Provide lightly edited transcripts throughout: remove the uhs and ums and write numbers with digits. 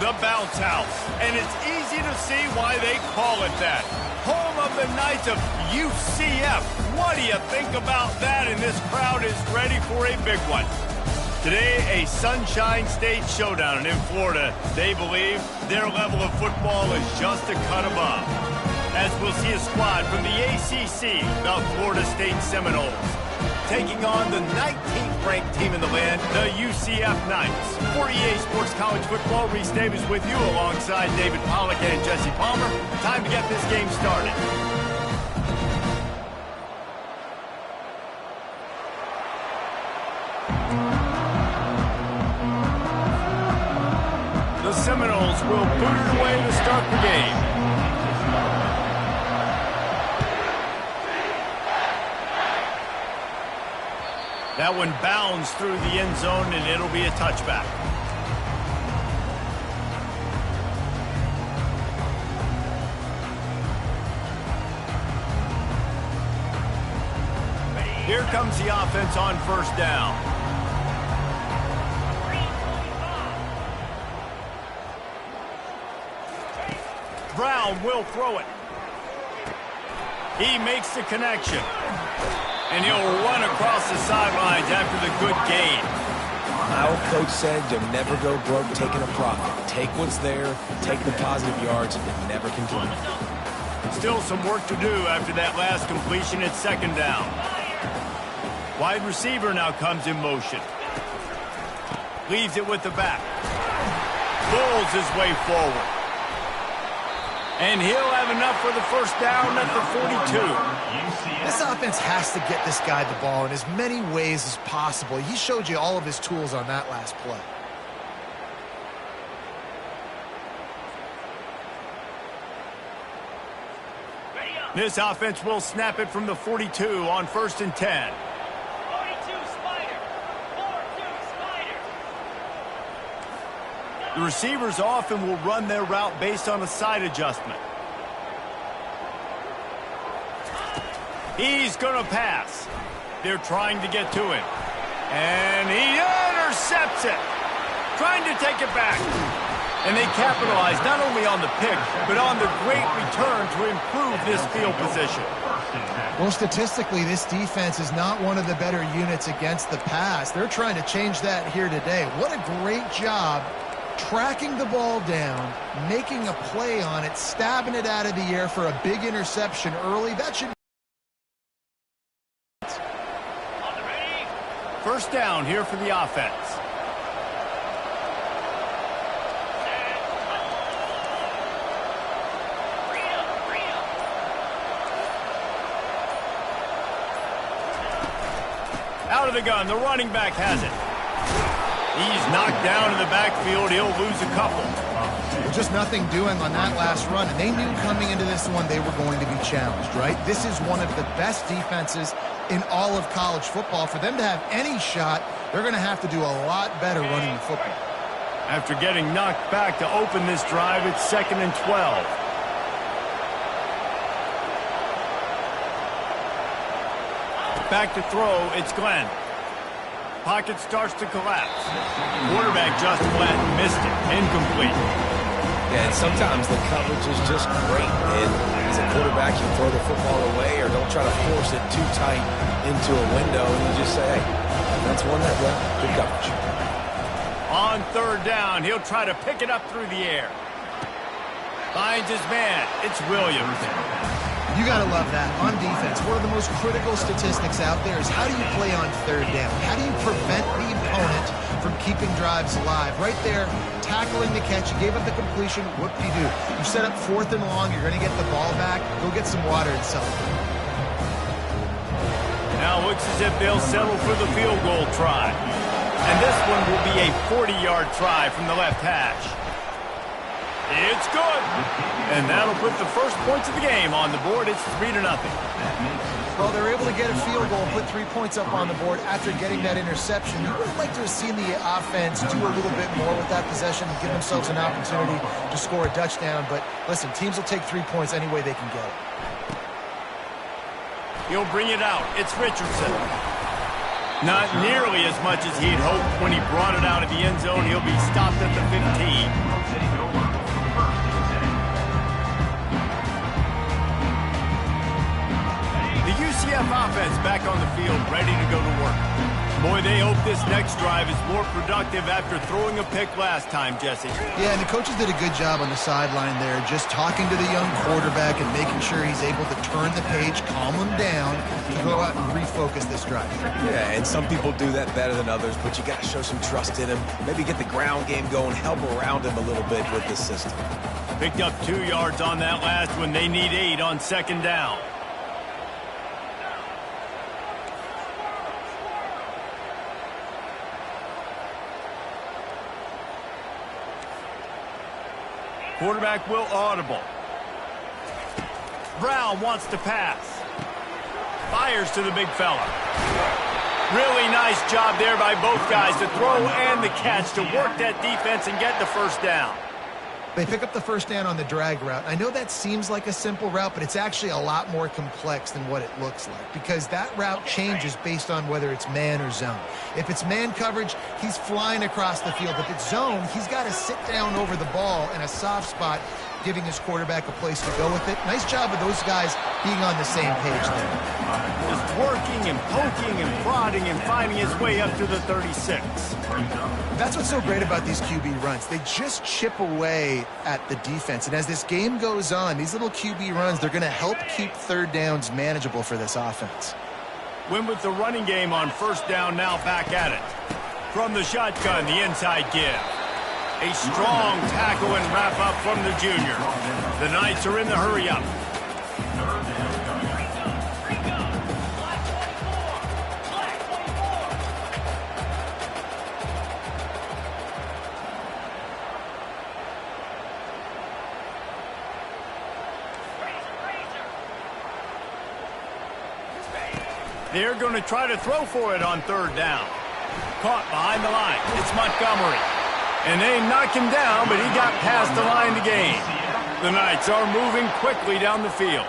The Bounce House, and it's easy to see why they call it that. Home of the Knights of UCF. What do you think about that? And this crowd is ready for a big one. Today, a Sunshine State showdown, and in Florida, they believe their level of football is just a cut above. As we'll see a squad from the ACC, the Florida State Seminoles, taking on the 19th ranked team in the land, the UCF Knights. For EA Sports College Football, Reese Davis with you alongside David Pollack and Jesse Palmer. Time to get this game started. The Seminoles will boot it away to start the game. That one bounds through the end zone, and it'll be a touchback. Here comes the offense on first down. Brown will throw it. He makes the connection. And he'll run across the sidelines after the good gain. Our coach said you'll never go broke taking a profit. Take what's there, take the positive yards, and never complain. Still some work to do after that last completion at second down. Wide receiver now comes in motion. Leaves it with the back. Pulls his way forward. And he'll have enough for the first down at the 42. This offense has to get this guy the ball in as many ways as possible. He showed you all of his tools on that last play. This offense will snap it from the 42 on 1st and 10. 42 Spider. 4-2 Spider. The receivers often will run their route based on a side adjustment. He's going to pass. They're trying to get to him. And he intercepts it. Trying to take it back. And they capitalize not only on the pick, but on the great return to improve this field position. Well, statistically, this defense is not one of the better units against the pass. They're trying to change that here today. What a great job tracking the ball down, making a play on it, stabbing it out of the air for a big interception early. That should... First down here for the offense. Out of the gun, the running back has it. He's knocked down in the backfield. He'll lose a couple. Just nothing doing on that last run, and they knew coming into this one they were going to be challenged, right? This is one of the best defenses in all of college football. For them to have any shot, they're going to have to do a lot better running the football. After getting knocked back to open this drive, it's 2nd and 12. Back to throw, it's Glenn. Pocket starts to collapse. Quarterback just went, missed it, incomplete. Yeah, and sometimes the coverage is just great. And as a quarterback, you throw the football away or don't try to force it too tight into a window. And you just say, hey, that's one that good coverage. On 3rd down, he'll try to pick it up through the air. Finds his man. It's Williams. You got to love that on defense. One of the most critical statistics out there is how do you play on 3rd down? How do you prevent the opponent from keeping drives alive? Right there, tackling the catch. You gave up the completion. What do? You set up 4th and long. You're going to get the ball back. Go get some water and celebrate. Now looks as if they'll settle for the field goal try. And this one will be a 40-yard try from the left hash. It's good. And that'll put the first points of the game on the board. It's 3-0. Well, they're able to get a field goal and put 3 points up on the board after getting that interception. You would like to have seen the offense do a little bit more with that possession and give themselves an opportunity to score a touchdown. But listen, teams will take 3 points any way they can get it. He'll bring it out. It's Richardson. Not nearly as much as he'd hoped when he brought it out of the end zone. He'll be stopped at the 15. The UCF offense back on the field, ready to go to work. Boy, they hope this next drive is more productive after throwing a pick last time, Jesse. Yeah, and the coaches did a good job on the sideline there, just talking to the young quarterback and making sure he's able to turn the page, calm him down, to go out and refocus this drive. Yeah, and some people do that better than others, but you got to show some trust in him. Maybe get the ground game going, help around him a little bit with this system. Picked up 2 yards on that last one. They need 8 on second down. Quarterback will audible. Brown wants to pass. Fires to the big fella. Really nice job there by both guys to throw and the catch to work that defense and get the first down. They pick up the first down on the drag route. I know that seems like a simple route, but it's actually a lot more complex than what it looks like because that route changes based on whether it's man or zone. If it's man coverage, he's flying across the field. If it's zone, he's got to sit down over the ball in a soft spot, giving his quarterback a place to go with it. Nice job of those guys being on the same page there. Just working and poking and prodding and finding his way up to the 36. That's what's so great about these QB runs. They just chip away at the defense. And as this game goes on, these little QB runs, they're going to help keep third downs manageable for this offense. Win with the running game on first down, now back at it. From the shotgun, the inside give. A strong tackle and wrap up from the junior. The Knights are in the hurry up. They're going to try to throw for it on third down. Caught behind the line. It's Montgomery. And they knock him down, but he got past the line to gain. The Knights are moving quickly down the field.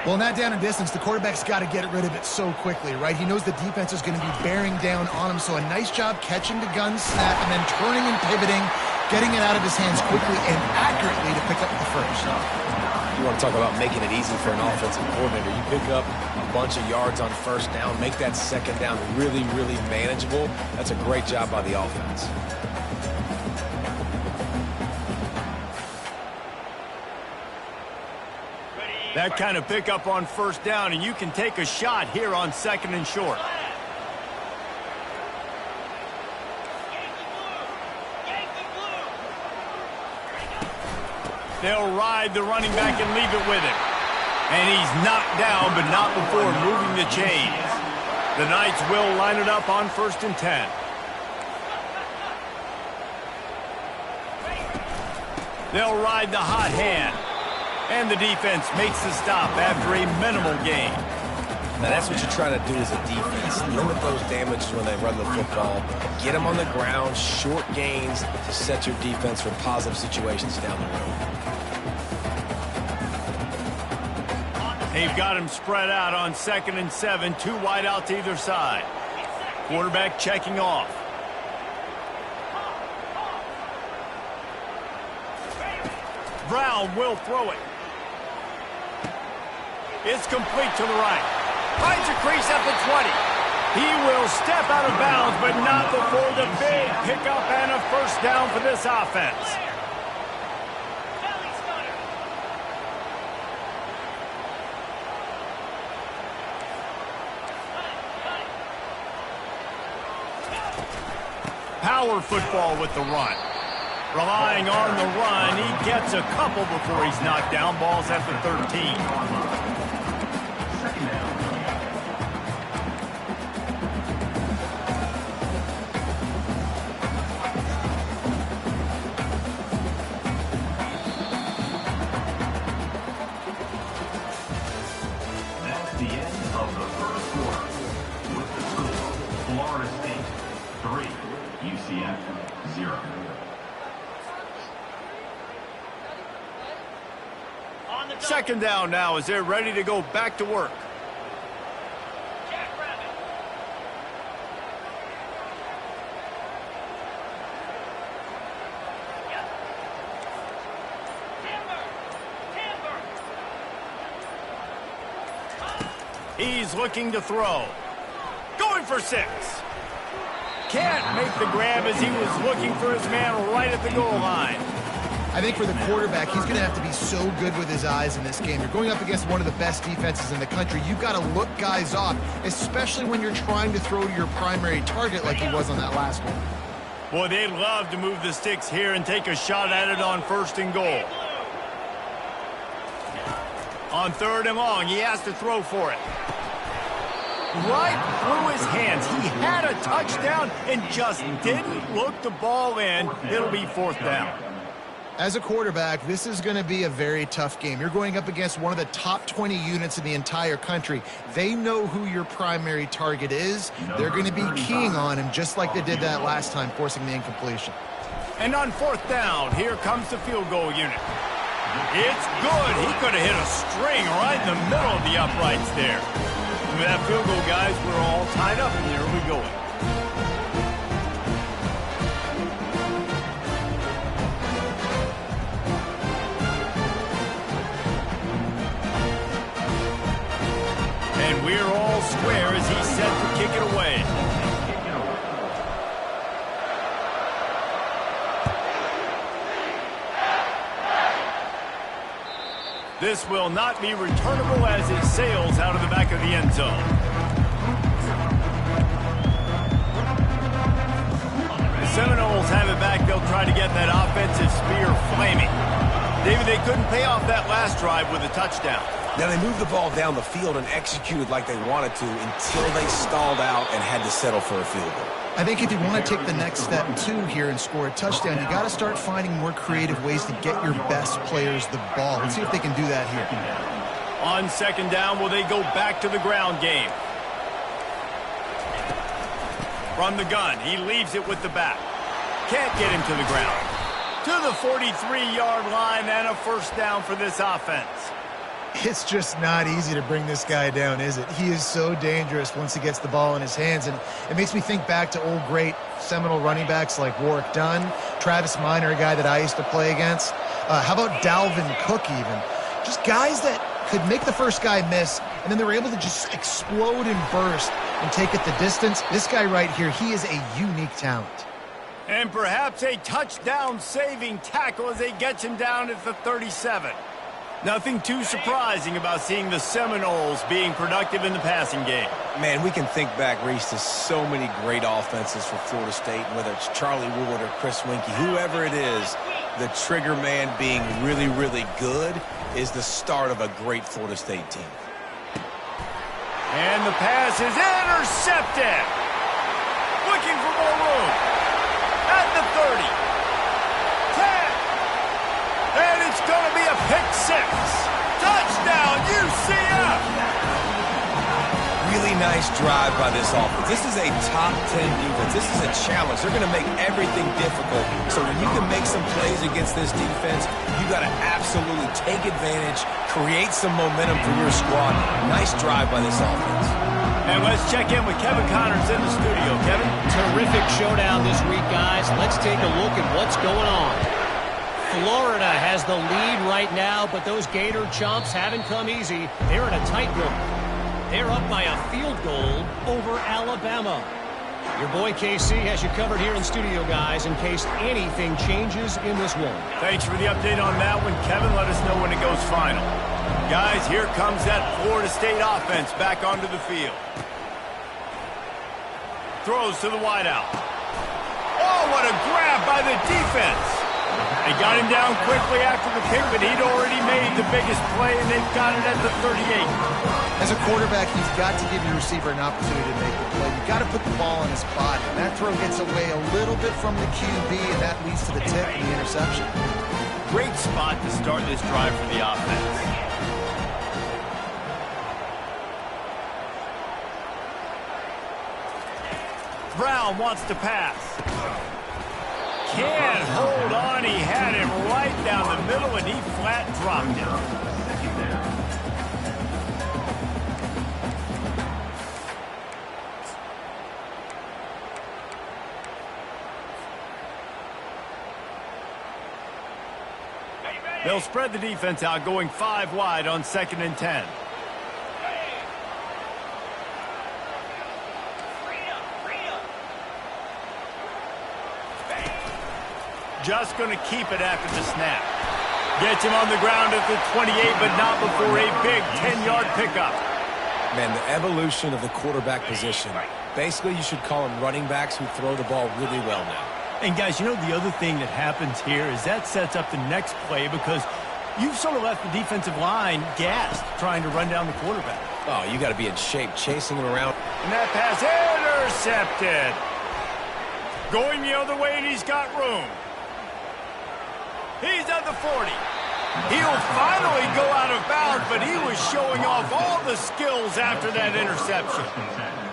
Well, in that down and distance, the quarterback's got to get rid of it so quickly, right? He knows the defense is going to be bearing down on him, so a nice job catching the gun snap and then turning and pivoting, getting it out of his hands quickly and accurately to pick up the first. You want to talk about making it easy for an offensive coordinator. You pick up a bunch of yards on first down, make that second down really, really manageable. That's a great job by the offense. That kind of pickup on first down, and you can take a shot here on second and short. They'll ride the running back and leave it with him. And he's knocked down, but not before moving the chains. The Knights will line it up on 1st and 10. They'll ride the hot hand. And the defense makes the stop after a minimal gain. Now that's what you're trying to do as a defense. Limit those damages when they run the football. Get them on the ground, short gains to set your defense for positive situations down the road. They've got him spread out on 2nd and 7, 2 wide out to either side. Quarterback checking off. Brown will throw it. It's complete to the right. Finds a crease at the 20. He will step out of bounds, but not before the big pickup and a first down for this offense. Power football with the run. Relying on the run, he gets a couple before he's knocked down. Ball's at the 13. That's the end of the first quarter. With the score, Florida State 3, UCF 0. Second down now as they're ready to go back to work. He's looking to throw. Going for 6. Can't make the grab as he was looking for his man right at the goal line. I think for the quarterback, he's going to have to be so good with his eyes in this game. You're going up against one of the best defenses in the country. You've got to look guys off, especially when you're trying to throw to your primary target like he was on that last one. Boy, they'd love to move the sticks here and take a shot at it on 1st and goal. On 3rd and long, he has to throw for it. Right through his hands. He had a touchdown and just didn't look the ball in. It'll be 4th down. As a quarterback, this is going to be a very tough game. You're going up against one of the top 20 units in the entire country. They know who your primary target is. They're going to be keying on him just like they did that last time, forcing the incompletion. And on 4th down, here comes the field goal unit. It's good. He could have hit a string right in the middle of the uprights there. With that field goal, guys, we're all tied up in the early going. And we're all square as he's set to kick it away. This will not be returnable as it sails out of the back of the end zone. The Seminoles have it back. They'll try to get that offensive spear flaming. David, they couldn't pay off that last drive with a touchdown. Now, they moved the ball down the field and executed like they wanted to until they stalled out and had to settle for a field goal. I think if you want to take the next step, too, here and score a touchdown, you got to start finding more creative ways to get your best players the ball. Let's see if they can do that here. On 2nd down, will they go back to the ground game? From the gun, he leaves it with the back. Can't get him to the ground. To the 43-yard line and a 1st down for this offense. It's just not easy to bring this guy down, is it? He is so dangerous once he gets the ball in his hands, and it makes me think back to old great Seminole running backs like Warwick Dunn, Travis Minor, a guy that I used to play against. How about Dalvin Cook even? Just guys that could make the first guy miss, and then they were able to just explode and burst and take it the distance. This guy right here, he is a unique talent. And perhaps a touchdown-saving tackle as they get him down at the 37. Nothing too surprising about seeing the Seminoles being productive in the passing game. Man, we can think back, Reese, to so many great offenses for Florida State, whether it's Charlie Wood or Chris Winkie, whoever it is, the trigger man being really, really good is the start of a great Florida State team. And the pass is intercepted. Looking for more room. At the 30. 10. And it's going to be a pick 6. Touchdown, UCF. Really nice drive by this offense. This is a top 10 defense. This is a challenge. They're going to make everything difficult. So when you can make some plays against this defense, you got to absolutely take advantage, create some momentum for your squad. Nice drive by this offense. And let's check in with Kevin Connors in the studio. Kevin? Terrific showdown this week, guys. Let's take a look at what's going on. Florida has the lead right now, but those Gator chumps haven't come easy. They're in a tight one. They're up by a field goal over Alabama. Your boy KC has you covered here in studio, guys, in case anything changes in this one. Thanks for the update on that one, Kevin. Let us know when it goes final. Guys, here comes that Florida State offense back onto the field. Throws to the wideout. Oh, what a grab by the defense. They got him down quickly after the pick, but he'd already made the biggest play, and they've got it at the 38. As a quarterback, he's got to give your receiver an opportunity to make the play. You've got to put the ball in his body. That throw gets away a little bit from the QB, and that leads to the tip and the interception. Great spot to start this drive for the offense. Brown wants to pass. Can't hold on. He had him right down the middle, and he flat dropped him. They'll spread the defense out, going 5 wide on 2nd and 10. just going to keep it after the snap. Gets him on the ground at the 28, but not before a big 10-yard pickup. Man, the evolution of the quarterback position. Basically, you should call them running backs who throw the ball really well now. And guys, you know the other thing that happens here is that sets up the next play because you've sort of left the defensive line gassed trying to run down the quarterback. Oh, you got to be in shape chasing him around. And that pass intercepted. Going the other way, and he's got room. He's at the 40. He'll finally go out of bounds, but he was showing off all the skills after that interception.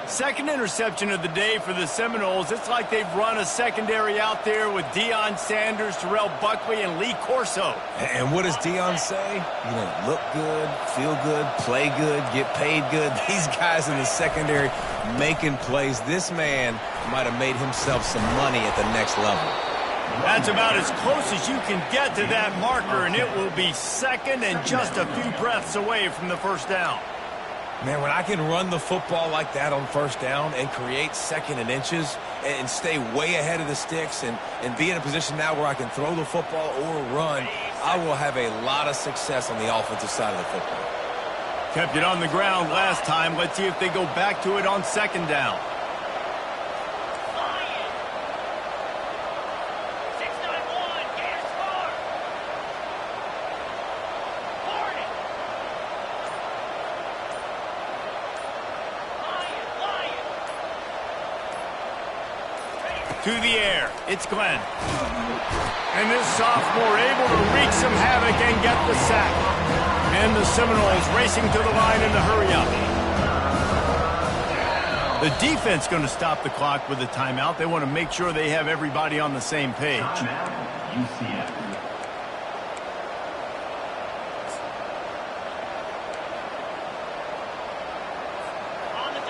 Second interception of the day for the Seminoles. It's like they've run a secondary out there with Deion Sanders, Terrell Buckley, and Lee Corso. And what does Deion say? You know, look good, feel good, play good, get paid good. These guys in the secondary making plays. This man might have made himself some money at the next level. That's about as close as you can get to that marker, and it will be second and just a few breaths away from the first down. Man, when I can run the football like that on first down and create second and inches and stay way ahead of the sticks and be in a position now where I can throw the football or run, I will have a lot of success on the offensive side of the football. Kept it on the ground last time. Let's see if they go back to it on second down. To the air, it's Glenn. And this sophomore able to wreak some havoc and get the sack. And the Seminoles racing to the line in the hurry-up. The defense going to stop the clock with a timeout. They want to make sure they have everybody on the same page. UCF.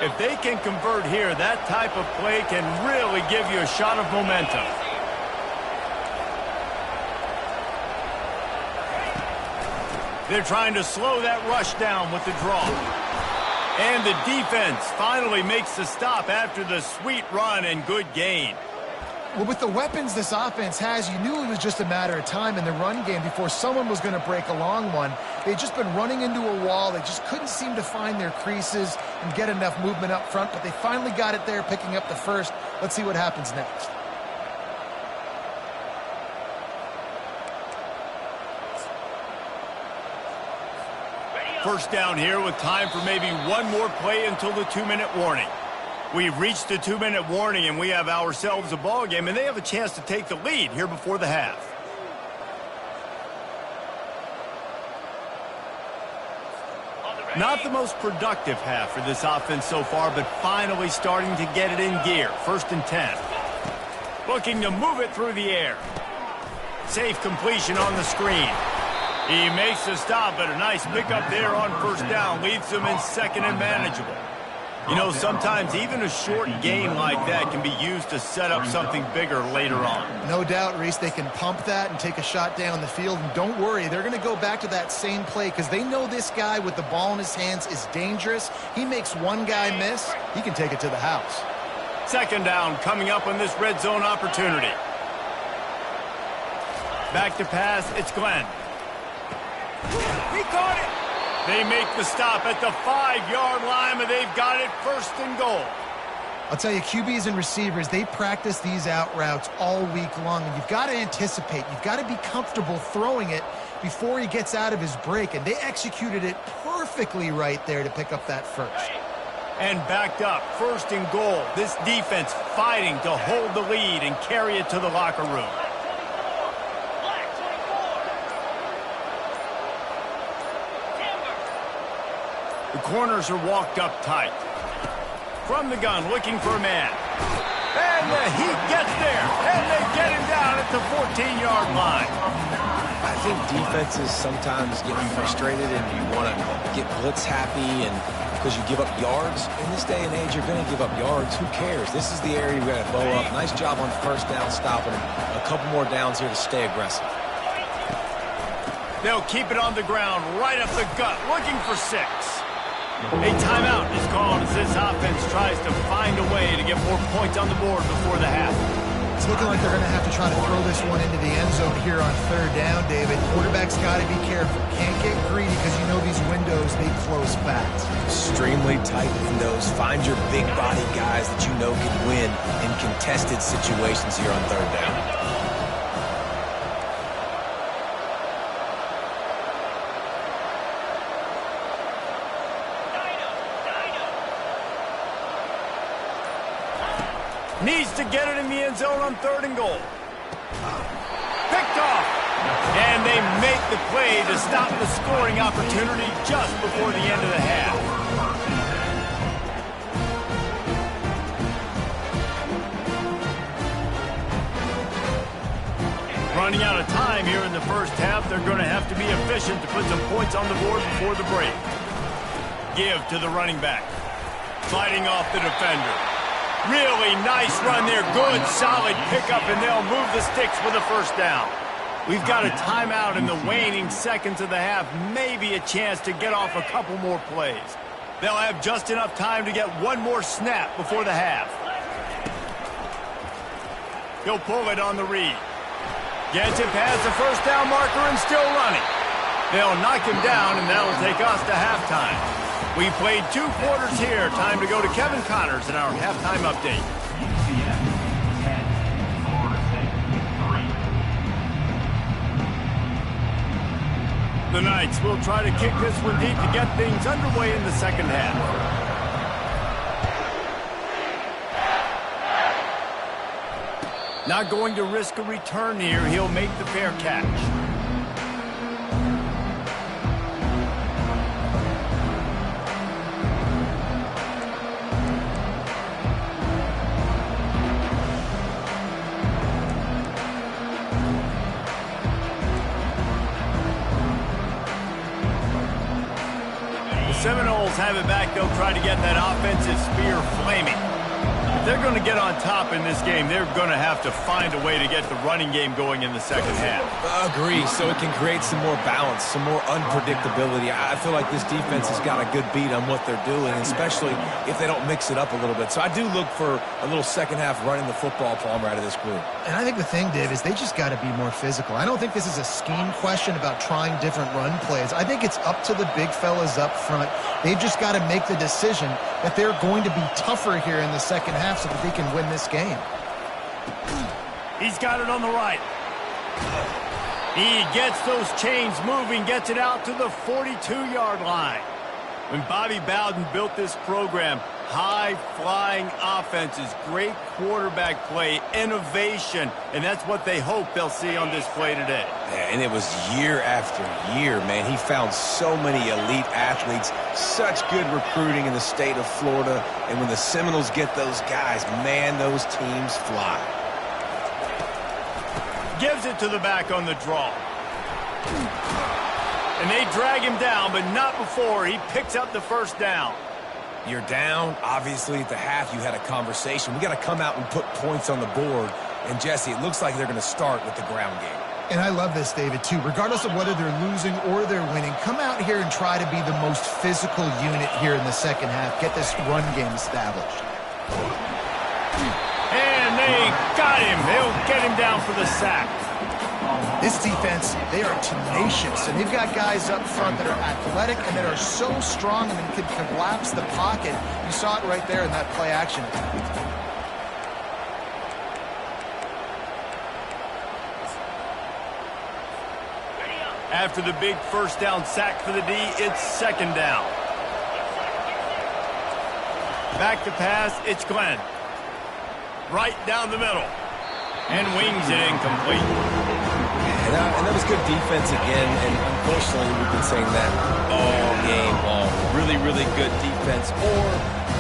If they can convert here, that type of play can really give you a shot of momentum. They're trying to slow that rush down with the draw. And the defense finally makes the stop after the sweet run and good gain. Well, with the weapons this offense has, you knew it was just a matter of time in the run game before someone was going to break a long one. They'd just been running into a wall. They just couldn't seem to find their creases and get enough movement up front, but they finally got it there, picking up the first. Let's see what happens next. First down here with time for maybe one more play until the 2-minute warning. We've reached the 2-minute warning, and we have ourselves a ball game, and they have a chance to take the lead here before the half. Not the most productive half for this offense so far, but finally starting to get it in gear. 1st and 10. Looking to move it through the air. Safe completion on the screen. He makes the stop, but a nice pickup there on first down. Leaves them in second and manageable. You know, sometimes even a short gain like that can be used to set up something bigger later on. No doubt, Reese, they can pump that and take a shot down the field. And don't worry, they're going to go back to that same play because they know this guy with the ball in his hands is dangerous. He makes one guy miss, he can take it to the house. Second down coming up on this red zone opportunity. Back to pass, it's Glenn. He caught it. They make the stop at the 5-yard line, and they've got it 1st and goal. I'll tell you, QBs and receivers, they practice these out routes all week long, and you've got to anticipate. You've got to be comfortable throwing it before he gets out of his break, and they executed it perfectly right there to pick up that first. And backed up, 1st and goal. This defense fighting to hold the lead and carry it to the locker room. The corners are walked up tight. From the gun, looking for a man. And the heat gets there, and they get him down at the 14-yard line. I think defenses sometimes get frustrated and you want to get blitz happy and because you give up yards. In this day and age, you're going to give up yards. Who cares? This is the area you've got to bow up. Nice job on first down stopping him. A couple more downs here to stay aggressive. They'll keep it on the ground, right up the gut, looking for 6. A timeout is called as this offense tries to find a way to get more points on the board before the half. It's looking like they're going to have to try to throw this one into the end zone here on third down, David. Quarterback's got to be careful. Can't get greedy because you know these windows, they close fast. Extremely tight windows. Find your big body guys that you know can win in contested situations here on third down. Needs to get it in the end zone on third and goal. Picked off. And they make the play to stop the scoring opportunity just before the end of the half. Running out of time here in the first half, they're going to have to be efficient to put some points on the board before the break. Give to the running back. Fighting off the defender. Really nice run there. Good, solid pickup, and they'll move the sticks for the first down. We've got a timeout in the waning seconds of the half. Maybe a chance to get off a couple more plays. They'll have just enough time to get one more snap before the half. He'll pull it on the read. Gets it past the first down marker and still running. They'll knock him down, and that'll take us to halftime. We played 2 quarters here. Time to go to Kevin Connors in our halftime update. UCF 10, Florida State 3. The Knights will try to kick this one deep to get things underway in the second half. Not going to risk a return here. He'll make the fair catch. Seminoles have it back. They'll try to get that offensive spear flaming. If they're going to get on top in this game, they're going to have to find a way to get the running game going in the second half. Agree, so it can create some more balance, some more unpredictability. I feel like this defense has got a good beat on what they're doing, especially if they don't mix it up a little bit. So I do look for a little second half running the football, Palmer, out of this group. And I think the thing, Dave, is they just got to be more physical. I don't think this is a scheme question about trying different run plays. I think it's up to the big fellas up front. They've just got to make the decision that they're going to be tougher here in the second half so that they can win this game. He's got it on the right. He gets those chains moving, gets it out to the 42-yard line. When Bobby Bowden built this program, high-flying offenses, great quarterback play, innovation, and that's what they hope they'll see on display today. Yeah, and it was year after year, man. He found so many elite athletes, such good recruiting in the state of Florida, and when the Seminoles get those guys, man, those teams fly. Gives it to the back on the draw. And they drag him down, but not before he picks up the first down. You're down. Obviously, at the half, you had a conversation. We got to come out and put points on the board. And, Jesse, it looks like they're going to start with the ground game. And I love this, David, too. Regardless of whether they're losing or they're winning, come out here and try to be the most physical unit here in the second half. Get this run game established. And they got him. They'll get him down for the sack. This defense, they are tenacious, and they've got guys up front that are athletic and that are so strong and can collapse the pocket. You saw it right there in that play action. After the big first down sack for the D, it's second down. Back to pass, it's Glenn. Right down the middle. And wings it incomplete. And that was good defense again, and unfortunately we've been saying that all game long. Really, really good defense. Or,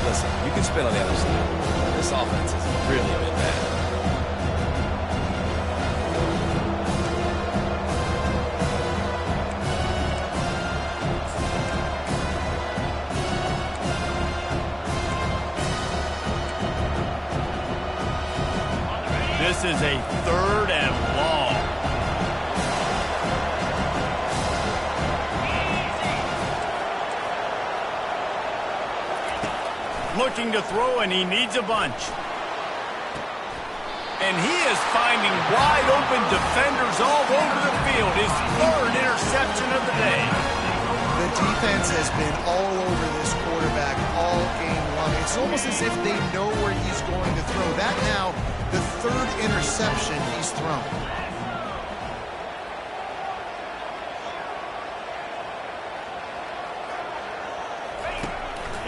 listen, you can spin on the other side. This offense has really been bad. This is a third and long. Looking to throw, and he needs a bunch. And he is finding wide-open defenders all over the field. His third interception of the day. The defense has been all over this quarterback all game long. It's almost as if they know where he's going to throw. That now, the third interception he's thrown.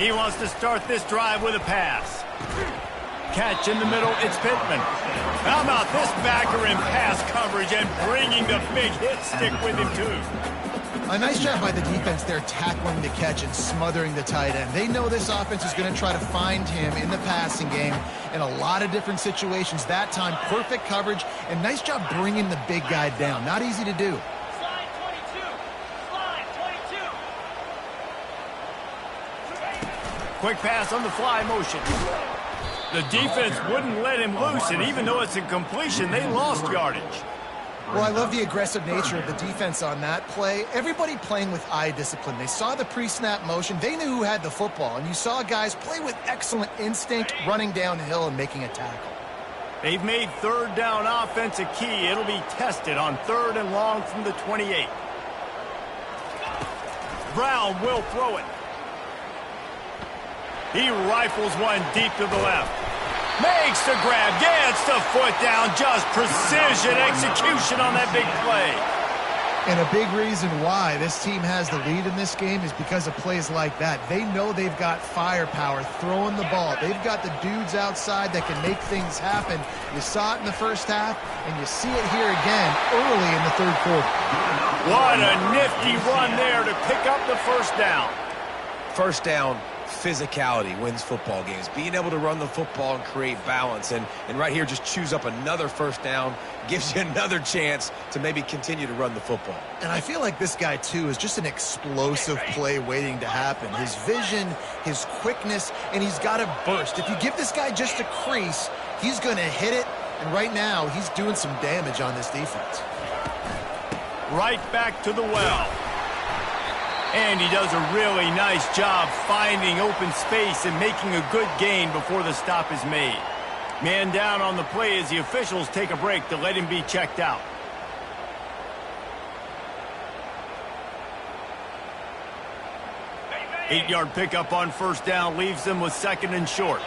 He wants to start this drive with a pass. Catch in the middle, it's Pittman. How about this backer in pass coverage and bringing the big hit stick with him, too. A nice job by the defense there tackling the catch and smothering the tight end. They know this offense is going to try to find him in the passing game in a lot of different situations. That time, perfect coverage, and nice job bringing the big guy down. Not easy to do. Slide 22. Slide 22. Quick pass on the fly motion. The defense wouldn't let him loose, and even though it's a completion, they lost yardage. Well, I love the aggressive nature of the defense on that play. Everybody playing with eye discipline. They saw the pre-snap motion. They knew who had the football, and you saw guys play with excellent instinct, running downhill and making a tackle. They've made third down offense a key. It'll be tested on 3rd and long from the 28. Brown will throw it. He rifles one deep to the left. Makes the grab, gets the foot down, just precision execution on that big play. And a big reason why this team has the lead in this game is because of plays like that. They know they've got firepower throwing the ball. They've got the dudes outside that can make things happen. You saw it in the first half, and you see it here again early in the third quarter. What a nifty run there to pick up the first down. First down, physicality wins football games. Being able to run the football and create balance. And right here, just choose up another first down, gives you another chance to maybe continue to run the football. And I feel like this guy, too, is just an explosive play waiting to happen. His vision, his quickness, and he's got a burst. If you give this guy just a crease, he's going to hit it. And right now, he's doing some damage on this defense. Right back to the well. And he does a really nice job finding open space and making a good gain before the stop is made. Man down on the play as the officials take a break to let him be checked out. Eight-yard pickup on first down leaves them with 2nd and short.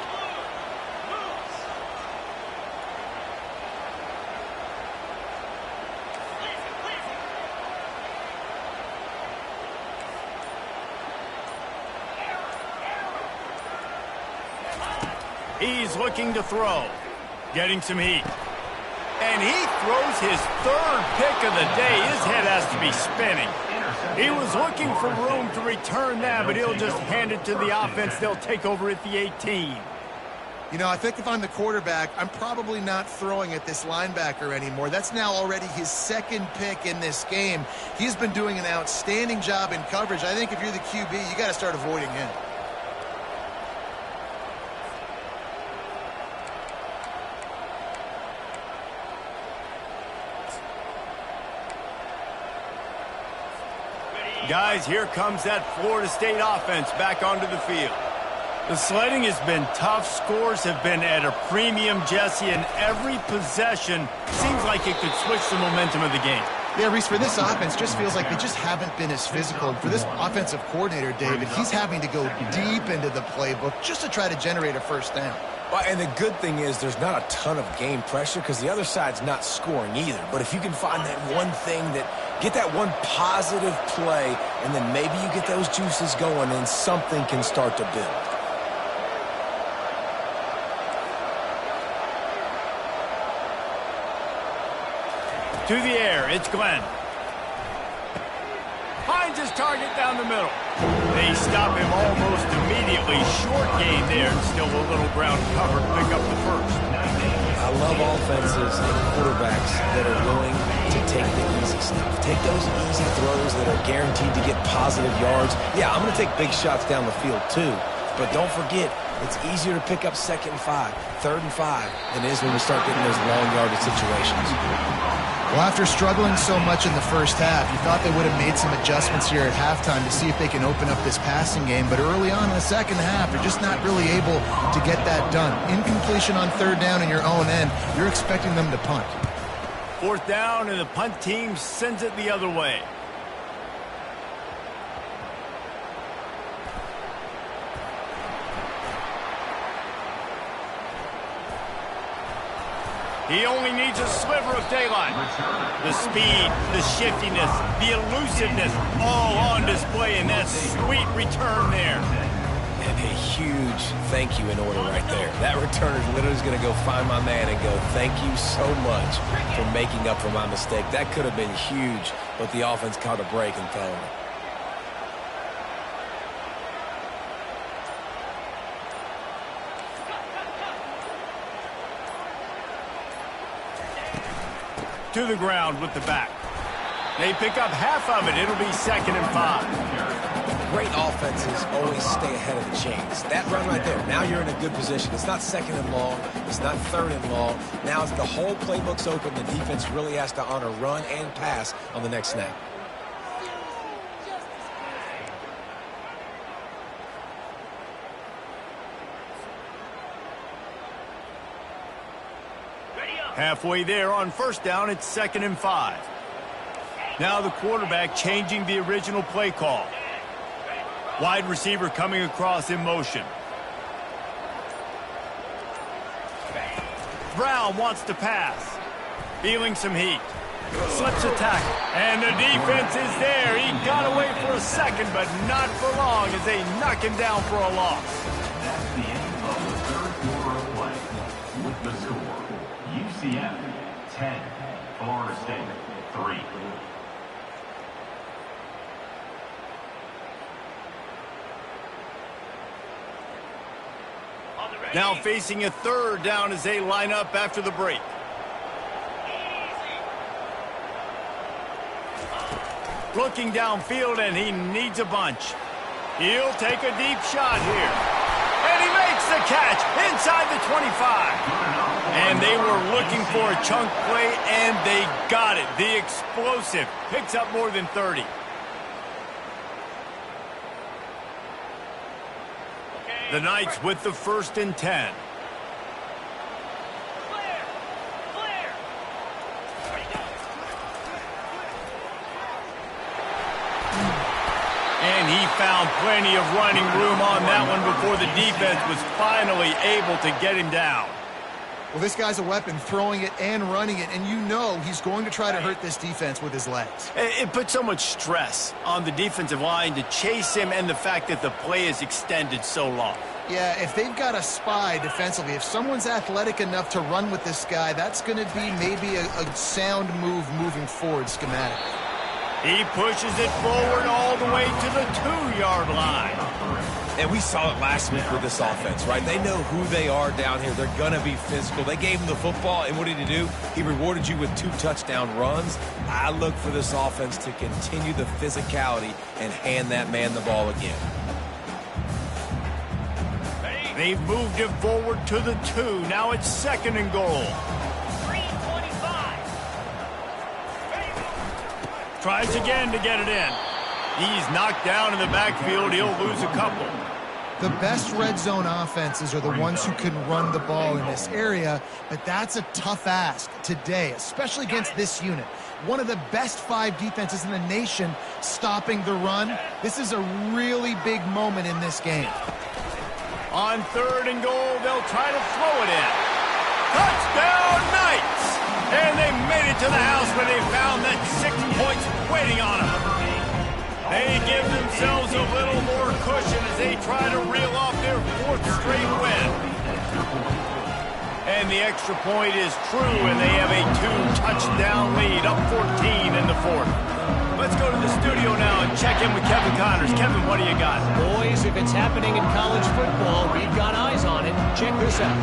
He's looking to throw, getting some heat. And he throws his 3rd pick of the day. His head has to be spinning. He was looking for room to return that, but he'll just hand it to the offense. They'll take over at the 18. You know, I think if I'm the quarterback, I'm probably not throwing at this linebacker anymore. That's now already his 2nd pick in this game. He's been doing an outstanding job in coverage. I think if you're the QB, you got to start avoiding him. Guys, here comes that Florida State offense back onto the field. The sledding has been tough. Scores have been at a premium, Jesse, and every possession seems like it could switch the momentum of the game. Yeah, Reese, for this offense, just feels like they just haven't been as physical. For this offensive coordinator, David, he's having to go deep into the playbook just to try to generate a first down. Well, and the good thing is there's not a ton of game pressure because the other side's not scoring either. But if you can find that one thing get that one positive play, and then maybe you get those juices going and something can start to build. To the air, it's Glenn. Finds his target down the middle. They stop him almost immediately. Short gain there, and still a little ground covered. Pick up the first. I love offenses and quarterbacks that are willing to take the easy stuff. Take those easy throws that are guaranteed to get positive yards. Yeah, I'm going to take big shots down the field too. But don't forget, it's easier to pick up 2nd and 5, 3rd and 5 than it is when we start getting those long yardage situations. Well, after struggling so much in the first half, you thought they would have made some adjustments here at halftime to see if they can open up this passing game. But early on in the second half, they're just not really able to get that done. Incompletion on third down in your own end, you're expecting them to punt. Fourth down, and the punt team sends it the other way. He only needs a sliver of daylight. The speed, the shiftiness, the elusiveness, all on display in that sweet return there. And a huge thank you in order right there. That returner is literally going to go find my man and go, thank you so much for making up for my mistake. That could have been huge, but the offense caught a break and fell on it. To the ground with the back. They pick up half of it. It'll be 2nd and 5. Great offenses always stay ahead of the chains. That run right there, now you're in a good position. It's not 2nd and long. It's not 3rd and long. Now as the whole playbook's open, the defense really has to honor run and pass on the next snap. Halfway there on first down, it's 2nd and 5. Now the quarterback changing the original play call. Wide receiver coming across in motion. Brown wants to pass. Feeling some heat. Slips a tackle. And the defense is there. He got away for a second, but not for long as they knock him down for a loss. That's the end of the third quarter of play. With the score, UCF 10, Florida State 3. Now facing a third down as they line up after the break. Looking downfield, and he needs a bunch. He'll take a deep shot here. And he makes the catch inside the 25. And they were looking for a chunk play, and they got it. The explosive picks up more than 30. The Knights with the 1st and 10. And he found plenty of running room on that one before the defense was finally able to get him down. Well, this guy's a weapon, throwing it and running it, and you know he's going to try to hurt this defense with his legs. It puts so much stress on the defensive line to chase him, and the fact that the play is extended so long. Yeah, if they've got a spy defensively, if someone's athletic enough to run with this guy, that's going to be maybe a sound move moving forward schematically. He pushes it forward all the way to the 2-yard line. And we saw it last week with this offense, right? They know who they are down here. They're going to be physical. They gave him the football, and what did he do? He rewarded you with 2 touchdown runs. I look for this offense to continue the physicality and hand that man the ball again. They've moved it forward to the 2. Now it's 2nd and goal. 3:25. Tries again to get it in. He's knocked down in the backfield. He'll lose a couple. The best red zone offenses are the ones who can run the ball in this area, but that's a tough ask today, especially against this unit. One of the best 5 defenses in the nation stopping the run. This is a really big moment in this game. On 3rd and goal, they'll try to throw it in. Touchdown, Knights! And they made it to the house where they found that 6 points waiting on them. They give themselves a little more cushion as they try to reel off their 4th straight win. And the extra point is true, and they have a 2-touchdown lead, up 14 in the 4th. Let's go to the studio now and check in with Kevin Connors. Kevin, what do you got? Boys, if it's happening in college football, we've got eyes on it. Check this out.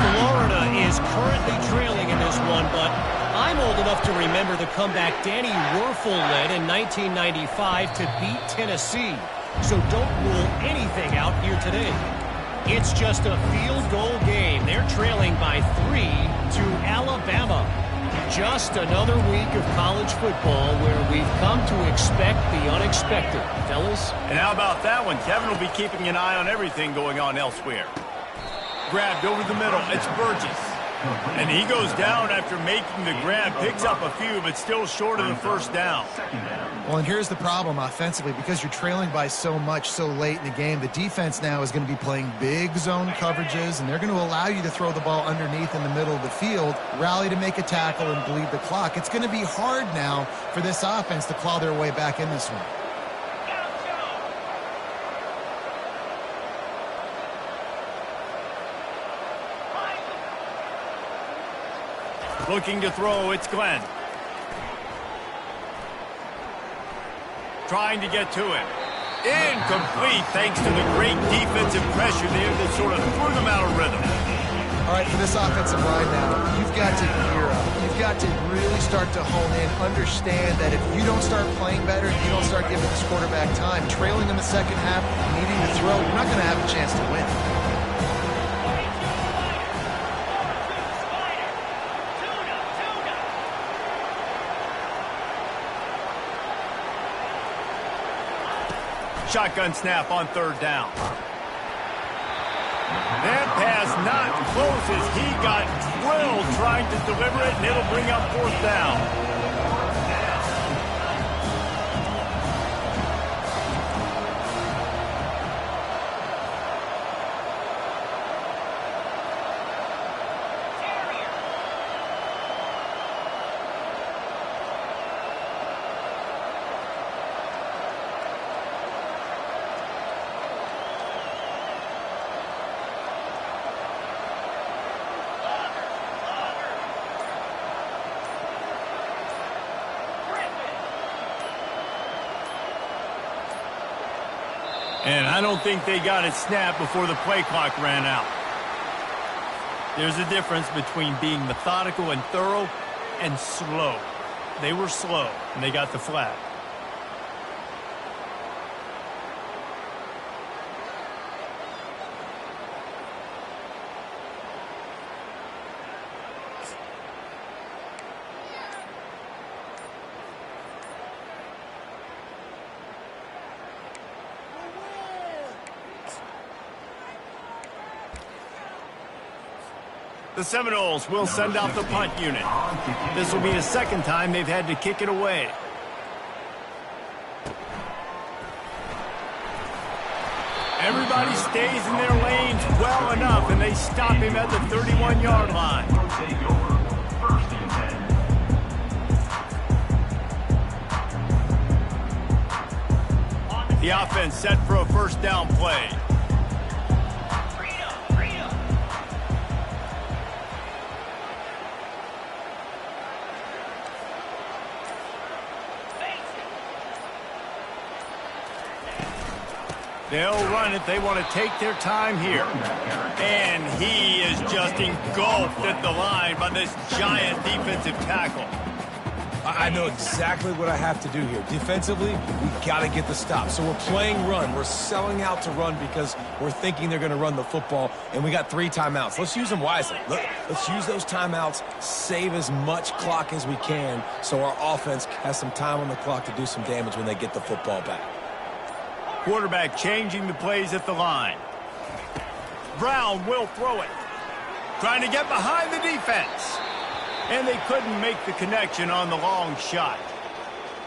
Florida is currently trailing in this one, but I'm old enough to remember the comeback Danny Wuerffel led in 1995 to beat Tennessee. So don't rule anything out here today. It's just a field goal game. They're trailing by 3 to Alabama. just another week of college football where we've come to expect the unexpected. Fellas? And how about that one? Kevin will be keeping an eye on everything going on elsewhere. Grabbed over the middle. It's Burgess. And he goes down after making the grab. Picks up a few, but still short of the first down. Well, and here's the problem offensively. Because you're trailing by so much so late in the game, the defense now is going to be playing big zone coverages, and they're going to allow you to throw the ball underneath in the middle of the field, rally to make a tackle, and bleed the clock. It's going to be hard now for this offense to claw their way back in this one. Looking to throw, it's Glenn. Trying to get to it. Incomplete thanks to the great defensive pressure there that sort of threw them out of rhythm. All right, for this offensive line now, you've got to gear up. You've got to really start to hone in, understand that if you don't start playing better, you don't start giving this quarterback time, trailing in the second half, needing to throw, you're not going to have a chance to win. Shotgun snap on third down. That pass not close as he got drilled trying to deliver it, and it'll bring up fourth down. And I don't think they got it snapped before the play clock ran out. There's a difference between being methodical and thorough and slow. They were slow, and they got the flag. The Seminoles will send out the punt unit. This will be the second time they've had to kick it away. Everybody stays in their lanes well enough, and they stop him at the 31-yard line. The offense set for a first down play. They'll run it. They want to take their time here. And he is just engulfed at the line by this giant defensive tackle. I know exactly what I have to do here. Defensively, we got to get the stop. So we're playing run. We're selling out to run because we're thinking they're going to run the football, and we got 3 timeouts. Let's use them wisely. Let's use those timeouts, save as much clock as we can so our offense has some time on the clock to do some damage when they get the football back. Quarterback changing the plays at the line. Brown will throw it. Trying to get behind the defense. And they couldn't make the connection on the long shot.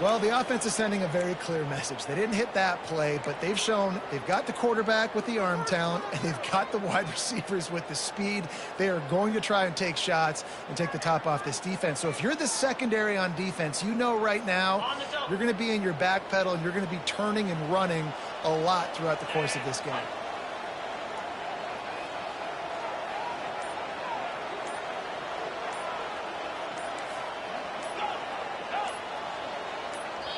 Well, the offense is sending a very clear message. They didn't hit that play, but they've shown they've got the quarterback with the arm talent, and they've got the wide receivers with the speed. They are going to try and take shots and take the top off this defense. So if you're the secondary on defense, you know right now you're going to be in your back pedal, and you're going to be turning and running a lot throughout the course of this game.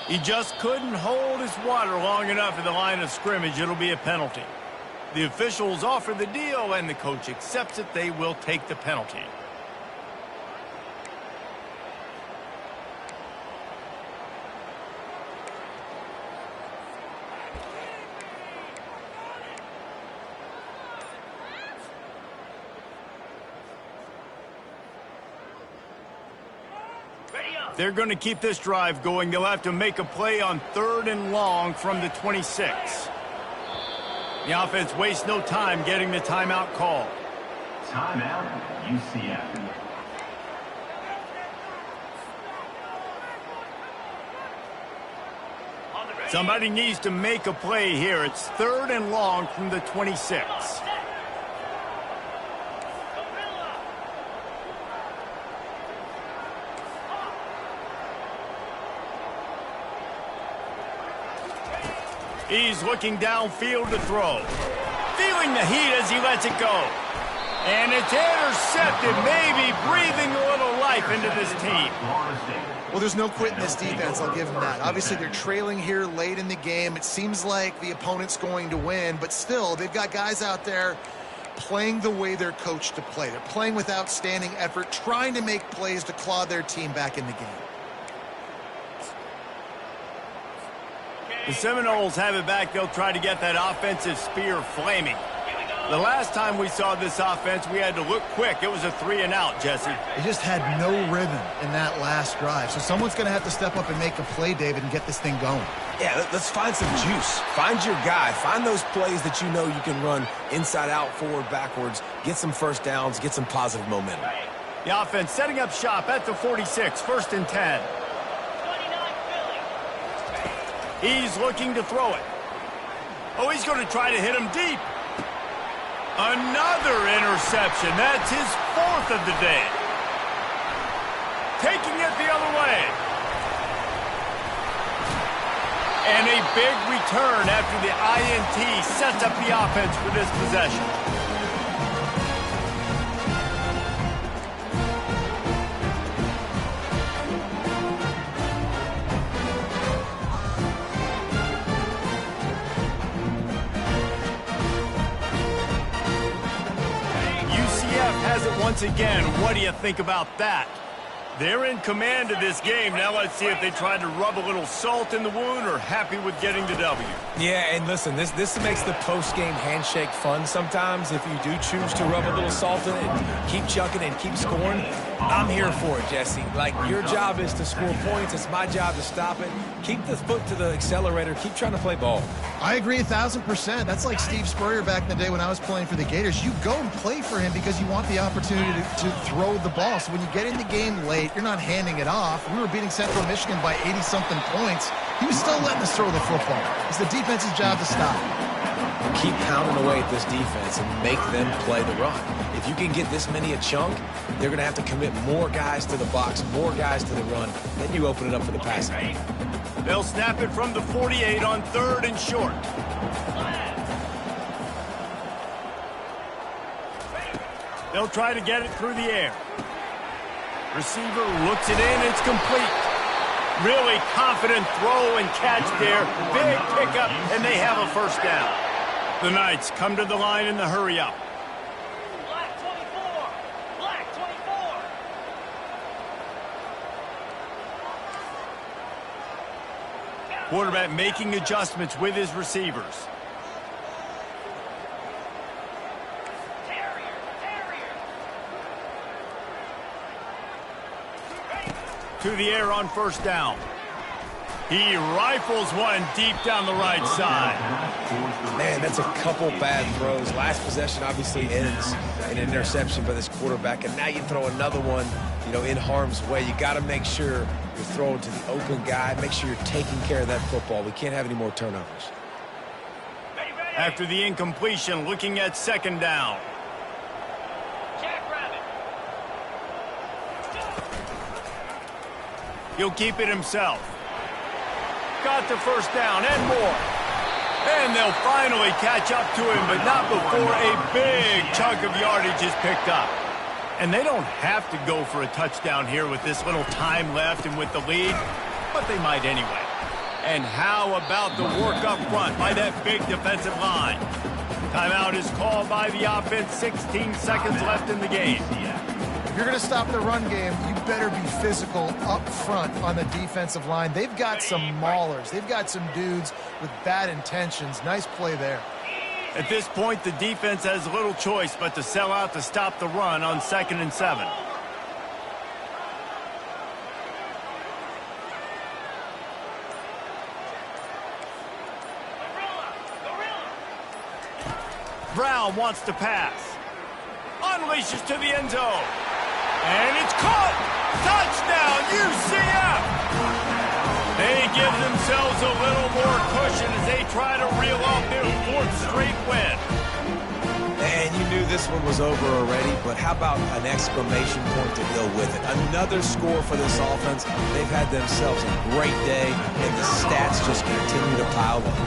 He just couldn't hold his water long enough in the line of scrimmage. It'll be a penalty. The officials offer the deal, and the coach accepts it. They will take the penalty. they're going to keep this drive going. They'll have to make a play on 3rd and long from the 26. The offense wastes no time getting the timeout call. Timeout, UCF. Somebody needs to make a play here. It's 3rd and long from the 26. He's looking downfield to throw. Feeling the heat as he lets it go. And it's intercepted, maybe breathing a little life into this team. Well, there's no quit in this defense, I'll give them that. Obviously, they're trailing here late in the game. It seems like the opponent's going to win, but still, they've got guys out there playing the way they're coached to play. They're playing with outstanding effort, trying to make plays to claw their team back in the game. The Seminoles have it back. They'll try to get that offensive spear flaming. The last time we saw this offense, we had to look quick. It was a 3-and-out, Jesse. They just had no rhythm in that last drive. So someone's going to have to step up and make a play, David, and get this thing going. Yeah, let's find some juice. Find your guy. Find those plays that you know you can run inside out, forward, backwards. Get some first downs. Get some positive momentum. The offense setting up shop at the 46, 1st and 10. He's looking to throw it. Oh, he's going to try to hit him deep. Another interception. That's his 4th of the day. Taking it the other way. And a big return after the INT sets up the offense for this possession. Has it once again. What do you think about that? They're in command of this game. Now let's see if they try to rub a little salt in the wound or happy with getting the W. Yeah, and listen, this makes the post-game handshake fun sometimes. If you do choose to rub a little salt in it and keep chucking and keep scoring, I'm here for it, Jesse. Like, your job is to score points. It's my job to stop it. Keep the foot to the accelerator. Keep trying to play ball. I agree 1,000%. That's like Steve Spurrier back in the day when I was playing for the Gators. You go and play for him because you want the opportunity to throw the ball. So when you get in the game late, you're not handing it off. We were beating Central Michigan by 80-something points. He was still letting us throw the football. It's the defense's job to stop. Keep pounding away at this defense and make them play the run. If you can get this many a chunk, they're going to have to commit more guys to the box, more guys to the run. Then you open it up for the passing. They'll snap it from the 48 on 3rd and short. They'll try to get it through the air. Receiver looks it in. It's complete. Really confident throw and catch there. Big pickup, and they have a first down. The Knights come to the line in the hurry-up. Black 24. Black 24. Quarterback making adjustments with his receivers. To the air on 1st down. He rifles one deep down the right side. Man, that's a couple bad throws. Last possession obviously ends in an interception by this quarterback, and now you throw another one, in harm's way. You got to make sure you're throwing to the open guy. Make sure you're taking care of that football. We can't have any more turnovers. After the incompletion, looking at 2nd down. He'll keep it himself. Got the 1st down and more. And they'll finally catch up to him, but not before a big chunk of yardage is picked up. And they don't have to go for a touchdown here with this little time left and with the lead, but they might anyway. And how about the work up front by that big defensive line? Timeout is called by the offense. 16 seconds left in the game. If you're going to stop the run game, you better be physical up front on the defensive line. They've got some maulers. They've got some dudes with bad intentions. Nice play there. At this point, the defense has little choice but to sell out to stop the run on 2nd and 7. Brown wants to pass. Unleashes to the end zone. And it's caught! Touchdown, UCF! They give themselves a little more cushion as they try to reel off their 4th straight win. And you knew this one was over already, but how about an exclamation point to go with it? Another score for this offense. They've had themselves a great day, and the stats just continue to pile up.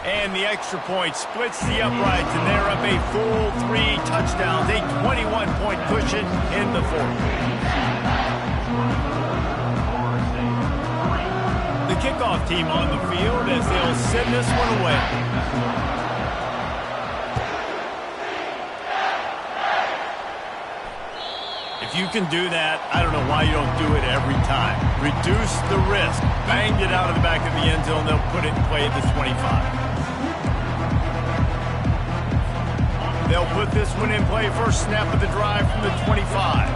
And the extra point splits the uprights, and they're up a full 3 touchdowns, a 21-point cushion in the 4th. The kickoff team on the field as they'll send this one away. If you can do that, I don't know why you don't do it every time. Reduce the risk. Banged it out of the back of the end zone. They'll put it in play at the 25. They'll put this one in play. First snap of the drive from the 25.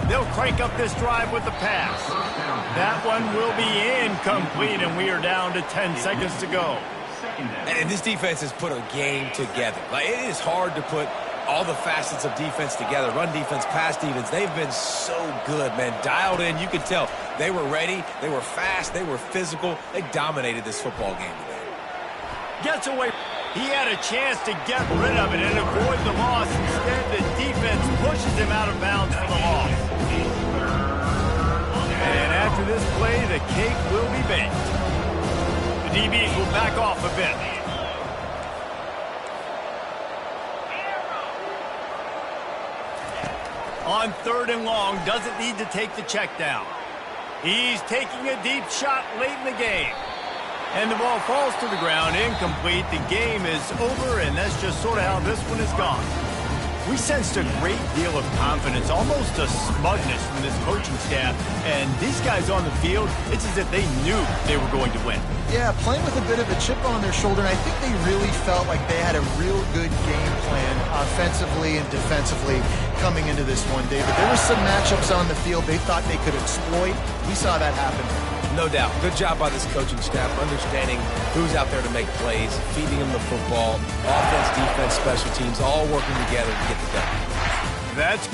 They'll crank up this drive with the pass. That one will be incomplete, and we are down to 10 seconds to go. And this defense has put a game together. Like, it is hard to put all the facets of defense together. Run defense, pass defense. They've been so good, man. Dialed in. You could tell they were ready. They were fast. They were physical. They dominated this football game today. Gets away. He had a chance to get rid of it and avoid the loss. Instead, the defense pushes him out of bounds for the loss. And after this play, the cake will be baked. The DBs will back off a bit. On 3rd and long, doesn't need to take the check down. He's taking a deep shot late in the game. And the ball falls to the ground, incomplete. The game is over, and that's just sort of how this one is gone. We sensed a great deal of confidence, almost a smugness from this coaching staff. And these guys on the field, it's as if they knew they were going to win. Yeah, playing with a bit of a chip on their shoulder, and I think they really felt like they had a real good game plan offensively and defensively coming into this one, David. There were some matchups on the field they thought they could exploit. We saw that happen. No doubt. Good job by this coaching staff, understanding who's out there to make plays, feeding them the football, offense, defense, special teams, all working together to get the done. That's